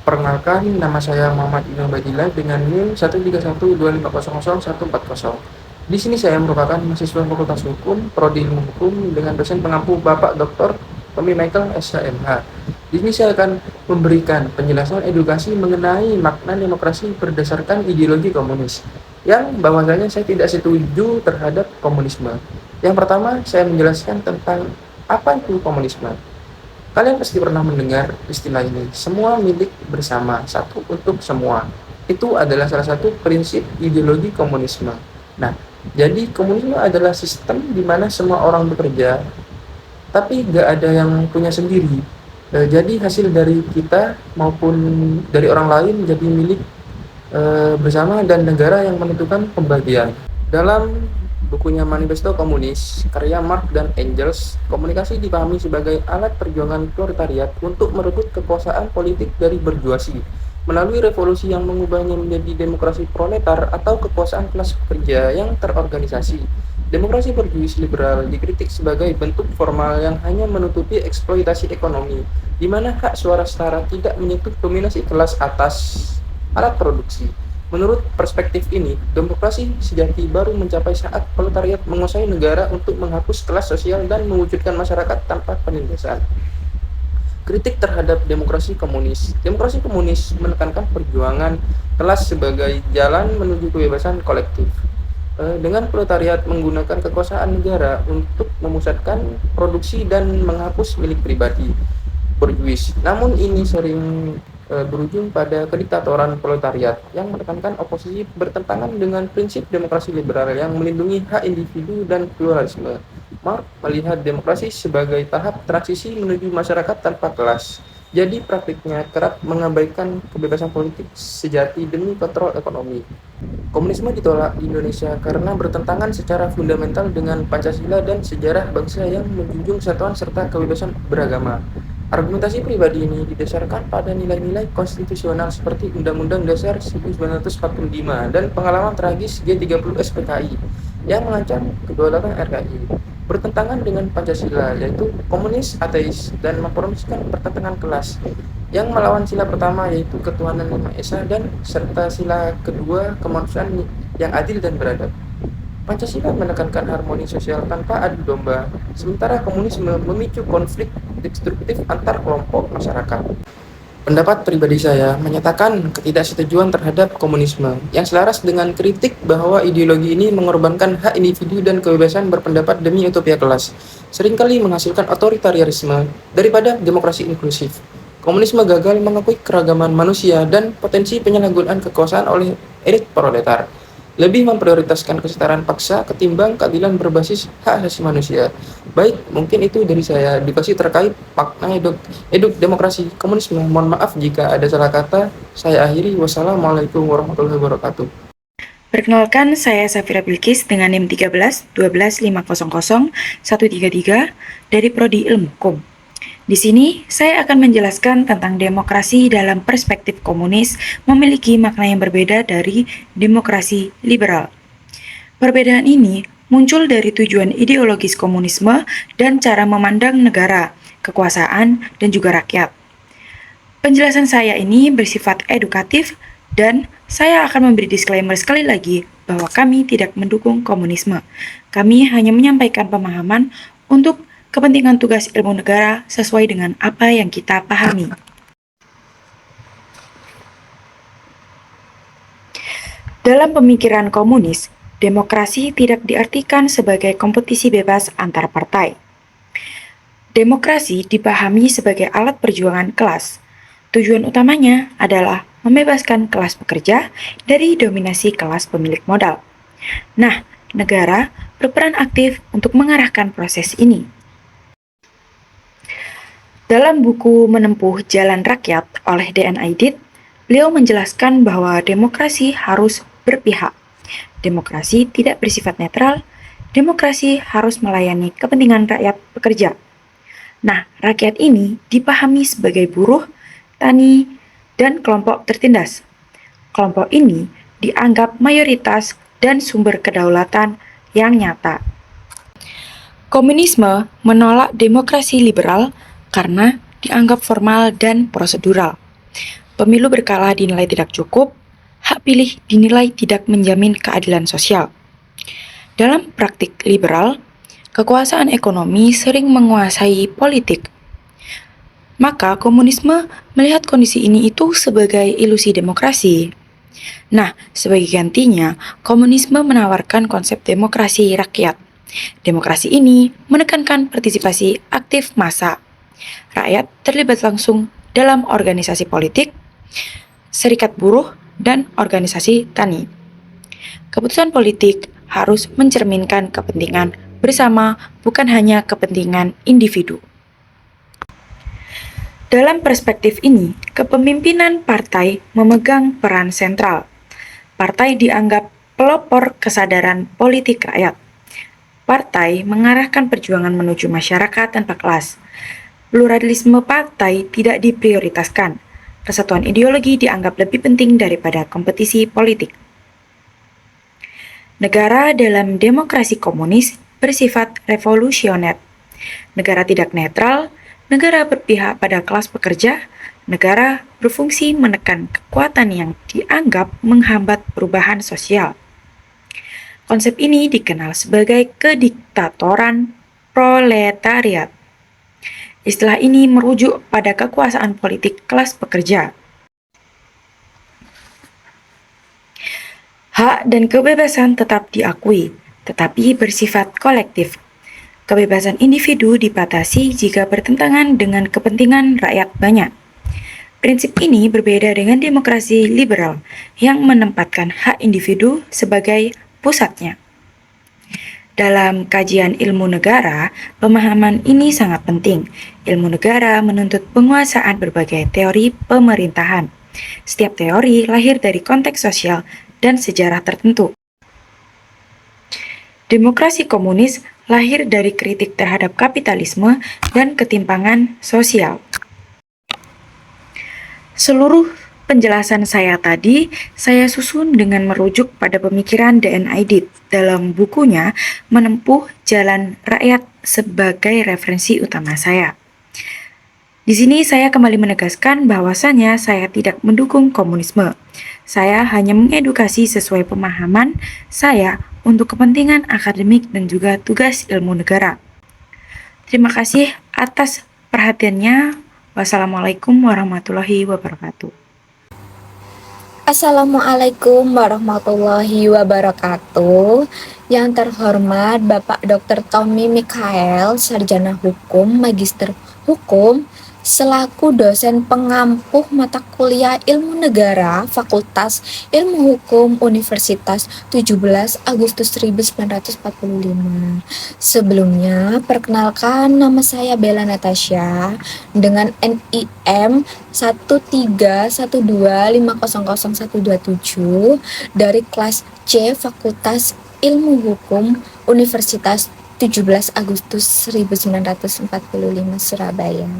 Perkenalkan, nama saya Muhammad Ibnu Badillah dengan NIM 13125000140. Di sini saya merupakan mahasiswa Fakultas Hukum, Prodi Ilmu Hukum dengan dosen pengampu Bapak Dr. Tommy Michael SHMH. Di sini saya akan memberikan penjelasan edukasi mengenai makna demokrasi berdasarkan ideologi komunis, yang bahwasanya saya tidak setuju terhadap komunisme. Yang pertama, saya menjelaskan tentang apa itu komunisme. Kalian pasti pernah mendengar istilah ini, semua milik bersama, satu untuk semua. Itu adalah salah satu prinsip ideologi komunisme. Nah, jadi komunisme adalah sistem di mana semua orang bekerja, tapi nggak ada yang punya sendiri. Jadi hasil dari kita maupun dari orang lain jadi milik bersama dan negara yang menentukan pembagian. Dalam bukunya Manifesto Komunis, karya Marx dan Engels, komunikasi dipahami sebagai alat perjuangan proletariat untuk merebut kekuasaan politik dari berjuasi, melalui revolusi yang mengubahnya menjadi demokrasi proletar atau kekuasaan kelas pekerja yang terorganisasi. Demokrasi berjuis liberal dikritik sebagai bentuk formal yang hanya menutupi eksploitasi ekonomi, di mana hak suara setara tidak menyentuh dominasi kelas atas alat produksi. Menurut perspektif ini, demokrasi sejati baru mencapai saat proletariat menguasai negara untuk menghapus kelas sosial dan mewujudkan masyarakat tanpa penindasan. Kritik terhadap demokrasi komunis. Demokrasi komunis menekankan perjuangan kelas sebagai jalan menuju kebebasan kolektif. Dengan proletariat menggunakan kekuasaan negara untuk memusatkan produksi dan menghapus milik pribadi berjuis. Namun ini sering berujung pada kediktatoran proletariat yang menekankan oposisi bertentangan dengan prinsip demokrasi liberal yang melindungi hak individu dan pluralisme. Marx melihat demokrasi sebagai tahap transisi menuju masyarakat tanpa kelas. Jadi praktiknya kerap mengabaikan kebebasan politik sejati demi kontrol ekonomi. Komunisme ditolak di Indonesia karena bertentangan secara fundamental dengan Pancasila dan sejarah bangsa yang menjunjung kesatuan serta kebebasan beragama. Argumentasi pribadi ini didasarkan pada nilai-nilai konstitusional seperti Undang-Undang Dasar 1945 dan pengalaman tragis G30 SPKI yang mengancam kedaulatan RKI. Bertentangan dengan Pancasila, yaitu komunis, ateis, dan mempromosikan pertentangan kelas yang melawan sila pertama yaitu ketuhanan yang Maha Esa dan serta sila kedua kemanusiaan yang adil dan beradab. Pancasila menekankan harmoni sosial tanpa adu domba, sementara komunisme memicu konflik destruktif antar kelompok masyarakat. Pendapat pribadi saya menyatakan ketidaksetujuan terhadap komunisme yang selaras dengan kritik bahwa ideologi ini mengorbankan hak individu dan kebebasan berpendapat demi utopia kelas, seringkali menghasilkan otoritarianisme daripada demokrasi inklusif. Komunisme gagal mengakui keragaman manusia dan potensi penyalahgunaan kekuasaan oleh elit proletar, lebih memprioritaskan kesetaraan paksa ketimbang keadilan berbasis hak asasi manusia. Baik, mungkin itu dari saya edukasi terkait makna eduk demokrasi komunisme. Mohon maaf jika ada salah kata. Saya akhiri. Wassalamualaikum warahmatullahi wabarakatuh. Perkenalkan, saya Safira Bilkis dengan NIM 13 12 500 133 dari Prodi Ilmu Hukum. Di sini, saya akan menjelaskan tentang demokrasi dalam perspektif komunis memiliki makna yang berbeda dari demokrasi liberal. Perbedaan ini muncul dari tujuan ideologis komunisme dan cara memandang negara, kekuasaan, dan juga rakyat. Penjelasan saya ini bersifat edukatif dan saya akan memberi disclaimer sekali lagi bahwa kami tidak mendukung komunisme. Kami hanya menyampaikan pemahaman untuk kepentingan tugas ilmu negara sesuai dengan apa yang kita pahami. Dalam pemikiran komunis, demokrasi tidak diartikan sebagai kompetisi bebas antar partai. Demokrasi dipahami sebagai alat perjuangan kelas. Tujuan utamanya adalah membebaskan kelas pekerja dari dominasi kelas pemilik modal. Nah, negara berperan aktif untuk mengarahkan proses ini. Dalam buku Menempuh Jalan Rakyat oleh D.N. Aidit, beliau menjelaskan bahwa demokrasi harus berpihak. Demokrasi tidak bersifat netral, demokrasi harus melayani kepentingan rakyat pekerja. Nah, rakyat ini dipahami sebagai buruh, tani, dan kelompok tertindas. Kelompok ini dianggap mayoritas dan sumber kedaulatan yang nyata. Komunisme menolak demokrasi liberal karena dianggap formal dan prosedural. Pemilu berkala dinilai tidak cukup, hak pilih dinilai tidak menjamin keadilan sosial. Dalam praktik liberal, kekuasaan ekonomi sering menguasai politik. Maka komunisme melihat kondisi ini itu sebagai ilusi demokrasi. Nah, sebagai gantinya, komunisme menawarkan konsep demokrasi rakyat. Demokrasi ini menekankan partisipasi aktif massa. Rakyat terlibat langsung dalam organisasi politik, serikat buruh, dan organisasi tani. Keputusan politik harus mencerminkan kepentingan bersama, bukan hanya kepentingan individu. Dalam perspektif ini, kepemimpinan partai memegang peran sentral. Partai dianggap pelopor kesadaran politik rakyat. Partai mengarahkan perjuangan menuju masyarakat tanpa kelas. Pluralisme partai tidak diprioritaskan. Persatuan ideologi dianggap lebih penting daripada kompetisi politik. Negara dalam demokrasi komunis bersifat revolusioner. Negara tidak netral, negara berpihak pada kelas pekerja, negara berfungsi menekan kekuatan yang dianggap menghambat perubahan sosial. Konsep ini dikenal sebagai kediktatoran proletariat. Istilah ini merujuk pada kekuasaan politik kelas pekerja. Hak dan kebebasan tetap diakui, tetapi bersifat kolektif. Kebebasan individu dibatasi jika bertentangan dengan kepentingan rakyat banyak. Prinsip ini berbeda dengan demokrasi liberal yang menempatkan hak individu sebagai pusatnya. Dalam kajian ilmu negara, pemahaman ini sangat penting. Ilmu negara menuntut penguasaan berbagai teori pemerintahan. Setiap teori lahir dari konteks sosial dan sejarah tertentu. Demokrasi komunis lahir dari kritik terhadap kapitalisme dan ketimpangan sosial. Seluruh penjelasan saya tadi saya susun dengan merujuk pada pemikiran D.N. Aidit dalam bukunya Menempuh Jalan Rakyat sebagai referensi utama saya. Di sini saya kembali menegaskan bahwasannya saya tidak mendukung komunisme. Saya hanya mengedukasi sesuai pemahaman saya untuk kepentingan akademik dan juga tugas ilmu negara. Terima kasih atas perhatiannya. Wassalamualaikum warahmatullahi wabarakatuh. Assalamualaikum warahmatullahi wabarakatuh. Yang terhormat Bapak Dr. Tommy Mikael, Sarjana Hukum, Magister Hukum, selaku dosen pengampuh mata kuliah Ilmu Negara Fakultas Ilmu Hukum Universitas 17 Agustus 1945. Sebelumnya, perkenalkan nama saya Bella Natasha dengan NIM 13125000127 dari kelas C Fakultas Ilmu Hukum Universitas 17 Agustus 1945 Surabaya.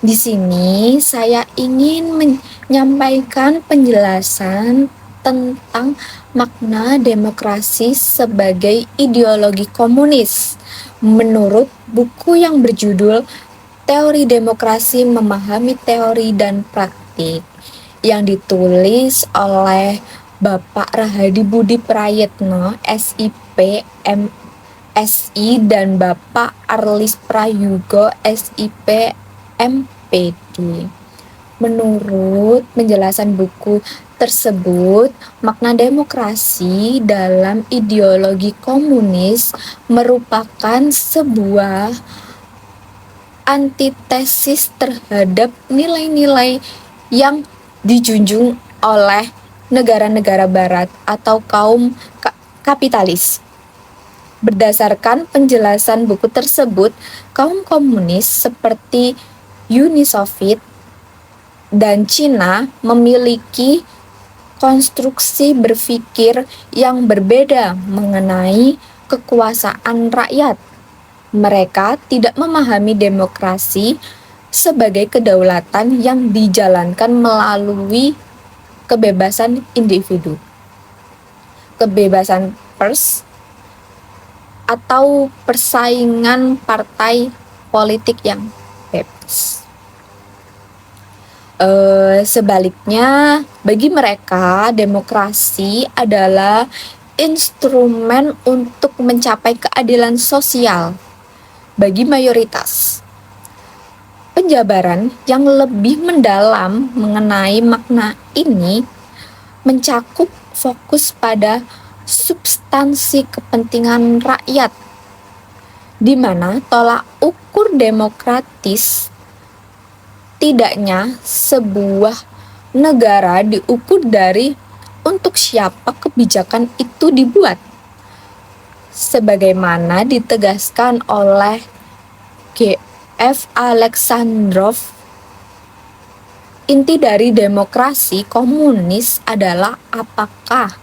Di sini saya ingin menyampaikan penjelasan tentang makna demokrasi sebagai ideologi komunis menurut buku yang berjudul Teori Demokrasi Memahami Teori dan Praktik yang ditulis oleh Bapak Rahadi Budi Prayitno, SIP, MSI, dan Bapak Arlis Prayugo, SIP, MPD. Menurut penjelasan buku tersebut, makna demokrasi dalam ideologi komunis merupakan sebuah antitesis terhadap nilai-nilai yang dijunjung oleh negara-negara barat atau kaum kapitalis. Berdasarkan penjelasan buku tersebut, kaum komunis seperti Uni Soviet dan Cina memiliki konstruksi berpikir yang berbeda mengenai kekuasaan rakyat. Mereka tidak memahami demokrasi sebagai kedaulatan yang dijalankan melalui kebebasan individu, kebebasan pers, atau persaingan partai politik yang bebas. Sebaliknya, bagi mereka demokrasi adalah instrumen untuk mencapai keadilan sosial bagi mayoritas. Penjabaran yang lebih mendalam mengenai makna ini mencakup fokus pada substansi kepentingan rakyat, di mana tolak ukur demokratis tidaknya sebuah negara diukur dari untuk siapa kebijakan itu dibuat, sebagaimana ditegaskan oleh G.F. Alexandrov. Inti dari demokrasi komunis adalah apakah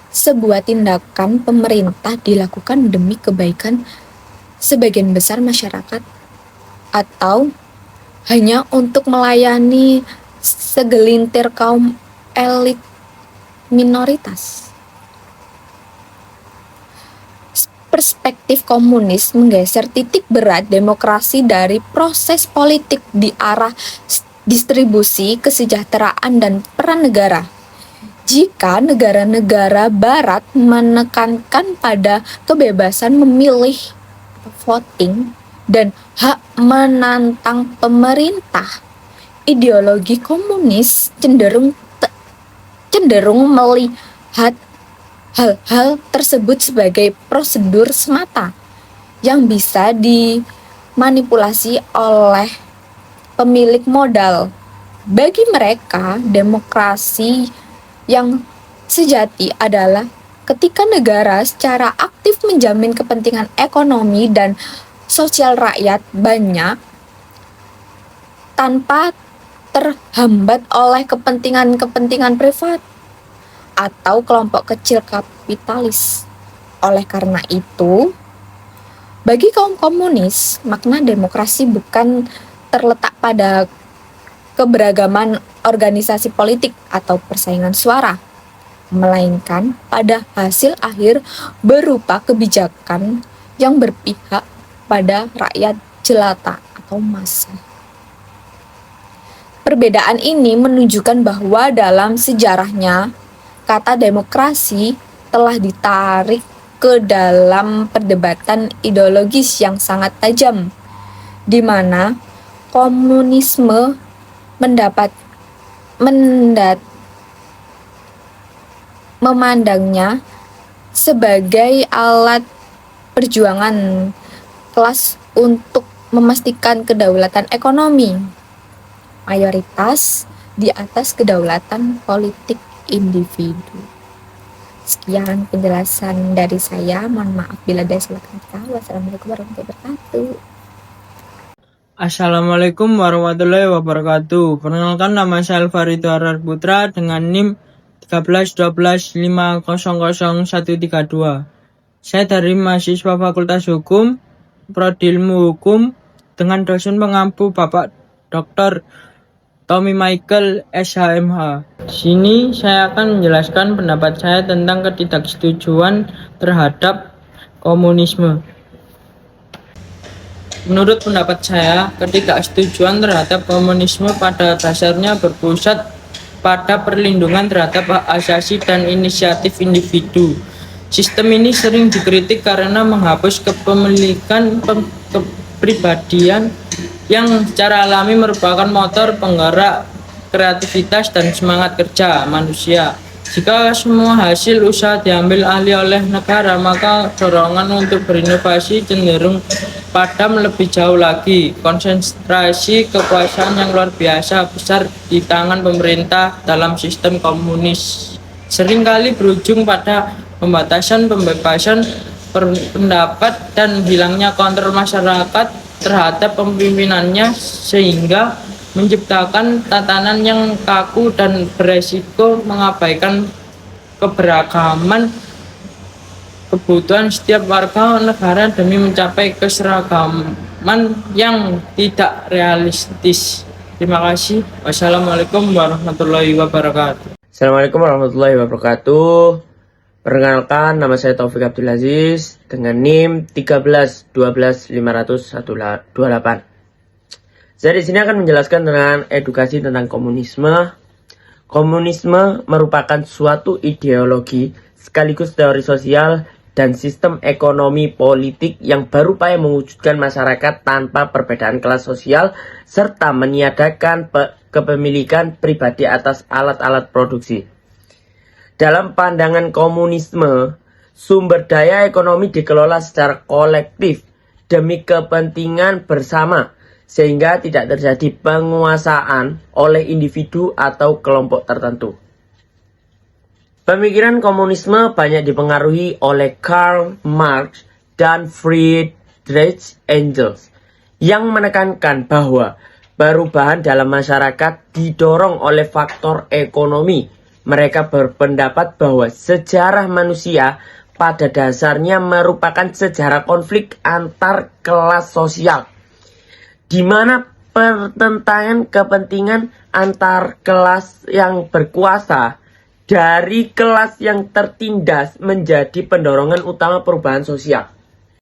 sebuah tindakan pemerintah dilakukan demi kebaikan sebagian besar masyarakat atau hanya untuk melayani segelintir kaum elit minoritas. Perspektif komunis menggeser titik berat demokrasi dari proses politik di arah distribusi kesejahteraan dan peran negara. Jika negara-negara barat menekankan pada kebebasan memilih, voting, dan hak menantang pemerintah, ideologi komunis cenderung melihat hal-hal tersebut sebagai prosedur semata yang bisa dimanipulasi oleh pemilik modal. Bagi mereka, demokrasi yang sejati adalah ketika negara secara aktif menjamin kepentingan ekonomi dan sosial rakyat banyak tanpa terhambat oleh kepentingan-kepentingan privat atau kelompok kecil kapitalis. Oleh karena itu, bagi kaum komunis, makna demokrasi bukan terletak pada keberagaman organisasi politik atau persaingan suara, melainkan pada hasil akhir berupa kebijakan yang berpihak pada rakyat jelata atau massa. Perbedaan ini menunjukkan bahwa dalam sejarahnya, kata demokrasi telah ditarik ke dalam perdebatan ideologis yang sangat tajam, di mana komunisme memandangnya sebagai alat perjuangan kelas untuk memastikan kedaulatan ekonomi mayoritas di atas kedaulatan politik individu. Sekian penjelasan dari saya. Mohon maaf bila ada salah kata. Wassalamualaikum warahmatullahi wabarakatuh. Assalamualaikum warahmatullahi wabarakatuh. Perkenalkan, nama saya Alvarito Arar Putra dengan NIM 13125000132. Saya dari mahasiswa Fakultas Hukum, Prodi Ilmu Hukum, dengan dosen pengampu Bapak Dr. Tommy Michael SHMH. Sini saya akan menjelaskan pendapat saya tentang ketidaksetujuan terhadap komunisme. Menurut pendapat saya, ketidaksetujuan terhadap komunisme pada dasarnya berpusat pada perlindungan terhadap hak asasi dan inisiatif individu. Sistem ini sering dikritik karena menghapus kepemilikan kepribadian yang secara alami merupakan motor penggerak kreativitas dan semangat kerja manusia. Jika semua hasil usaha diambil alih oleh negara, maka dorongan untuk berinovasi cenderung padam lebih jauh lagi. Konsentrasi kekuasaan yang luar biasa besar di tangan pemerintah dalam sistem komunis seringkali berujung pada pembatasan pembebasan pendapat dan hilangnya kontrol masyarakat terhadap pemimpinannya, sehingga menciptakan tatanan yang kaku dan beresiko mengabaikan keberagaman kebutuhan setiap warga negara demi mencapai keseragaman yang tidak realistis. Terima kasih. Wassalamualaikum warahmatullahi wabarakatuh. Assalamualaikum warahmatullahi wabarakatuh. Perkenalkan, nama saya Taufik Abdul Aziz dengan NIM 131250028. Saya di sini akan menjelaskan tentang edukasi tentang komunisme. Komunisme merupakan suatu ideologi sekaligus teori sosial dan sistem ekonomi politik yang berupaya mewujudkan masyarakat tanpa perbedaan kelas sosial serta meniadakan kepemilikan pribadi atas alat-alat produksi. Dalam pandangan komunisme, sumber daya ekonomi dikelola secara kolektif demi kepentingan bersama, sehingga tidak terjadi penguasaan oleh individu atau kelompok tertentu. Pemikiran komunisme banyak dipengaruhi oleh Karl Marx dan Friedrich Engels yang menekankan bahwa perubahan dalam masyarakat didorong oleh faktor ekonomi. Mereka berpendapat bahwa sejarah manusia pada dasarnya merupakan sejarah konflik antar kelas sosial, di mana pertentangan kepentingan antar kelas yang berkuasa dari kelas yang tertindas menjadi pendorongan utama perubahan sosial.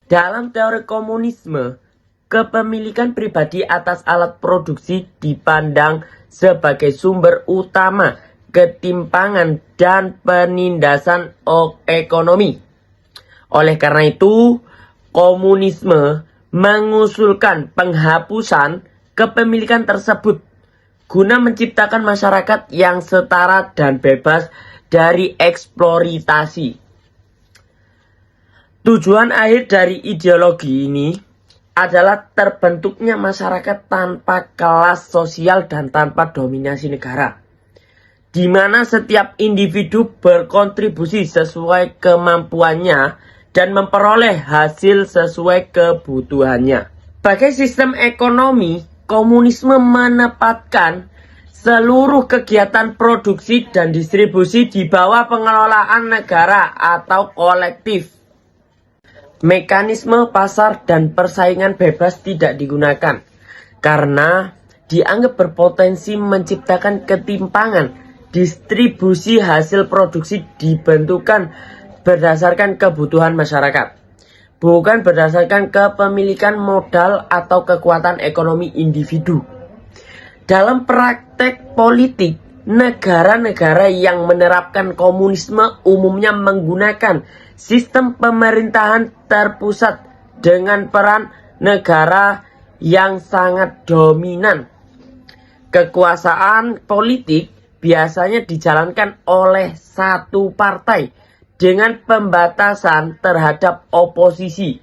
Dalam teori komunisme, kepemilikan pribadi atas alat produksi dipandang sebagai sumber utama ketimpangan dan penindasan ekonomi. Oleh karena itu, komunisme mengusulkan penghapusan kepemilikan tersebut guna menciptakan masyarakat yang setara dan bebas dari eksploitasi. Tujuan akhir dari ideologi ini adalah terbentuknya masyarakat tanpa kelas sosial dan tanpa dominasi negara, di mana setiap individu berkontribusi sesuai kemampuannya dan memperoleh hasil sesuai kebutuhannya. Sebagai sistem ekonomi, komunisme menempatkan seluruh kegiatan produksi dan distribusi di bawah pengelolaan negara atau kolektif. Mekanisme pasar dan persaingan bebas tidak digunakan karena dianggap berpotensi menciptakan ketimpangan. Distribusi hasil produksi dibentukkan berdasarkan kebutuhan masyarakat, bukan berdasarkan kepemilikan modal atau kekuatan ekonomi individu. Dalam praktek politik, negara-negara yang menerapkan komunisme umumnya menggunakan sistem pemerintahan terpusat dengan peran negara yang sangat dominan. Kekuasaan politik biasanya dijalankan oleh satu partai dengan pembatasan terhadap oposisi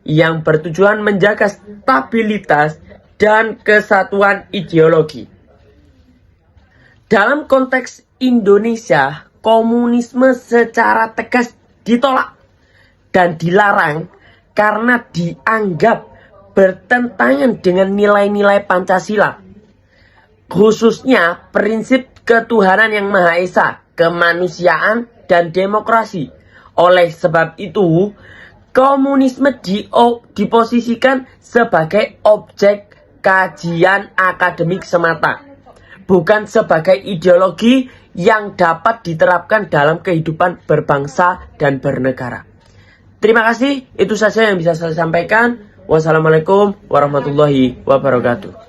yang bertujuan menjaga stabilitas dan kesatuan ideologi. Dalam konteks Indonesia, komunisme secara tegas ditolak dan dilarang karena dianggap bertentangan dengan nilai-nilai Pancasila, khususnya prinsip ketuhanan yang Maha Esa, kemanusiaan, dan demokrasi. Oleh sebab itu, komunisme diposisikan sebagai objek kajian akademik semata, bukan sebagai ideologi yang dapat diterapkan dalam kehidupan berbangsa dan bernegara. Terima kasih, itu saja yang bisa saya sampaikan. Wassalamualaikum warahmatullahi wabarakatuh.